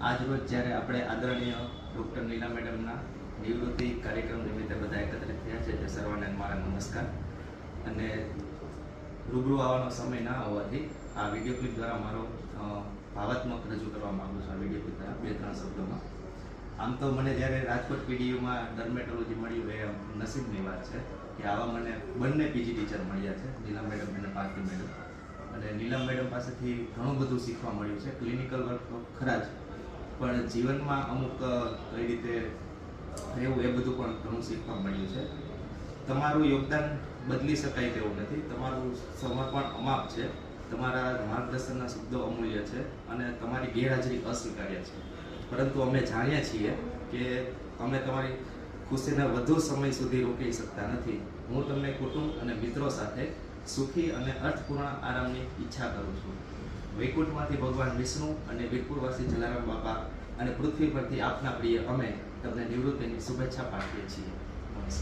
આજ રોજ જ્યારે આપણે આદરણીય ડૉક્ટર નીલા મેડમના નિવૃત્તિ કાર્યક્રમ નિમિત્તે બધા એકત્રિત થયા છે તે સર્વને મારા નમસ્કાર. અને રૂબરૂ આવવાનો સમય ના હોવાથી આ વિડીયો ક્લિપ દ્વારા મારો ભાવાત્મક રજૂ કરવા માગું છું. આ વિડીયો ક્લિપ દ્વારા 2-3 શબ્દોમાં. આમ તો મને જ્યારે રાજકોટ પીડીયુમાં ડર્મેટોલોજી મળ્યું એ નસીબની વાત છે કે આવા મને બંને પીજી ટીચર મળ્યા છે, નીલા મેડમ અને પાર્થિવ મેડમ. અને નીલમ મેડમ પાસેથી ઘણું બધું શીખવા મળ્યું છે. ક્લિનિકલ વર્ક તો ખરા જ, પણ જીવનમાં અમુક કઈ રીતે રહેવું એ બધું પણ ઘણું શીખવા મળ્યું છે. તમારું યોગદાન બદલી શકાય તેવું નથી, તમારું સમર્પણ અમાપ છે, તમારા માર્ગદર્શનના શબ્દો અમૂલ્ય છે અને તમારી ગેરહાજરી અસ્વીકાર્ય છે. પરંતુ અમે જાણીએ છીએ કે અમે તમારી ખુશીને વધુ સમય સુધી રોકી શકતા નથી. હું તમને કુટુંબ અને મિત્રો સાથે સુખી અને અર્થપૂર્ણ આરામની ઈચ્છા કરું છું. વૈકુંઠમાંથી ભગવાન વિષ્ણુ અને વીરપુરવાસી જલારામ બાપા અને પૃથ્વી પરથી આપના પ્રિય અમે તમને નિવૃત્તિની શુભેચ્છા પાઠવીએ છીએ. નમસ્કાર.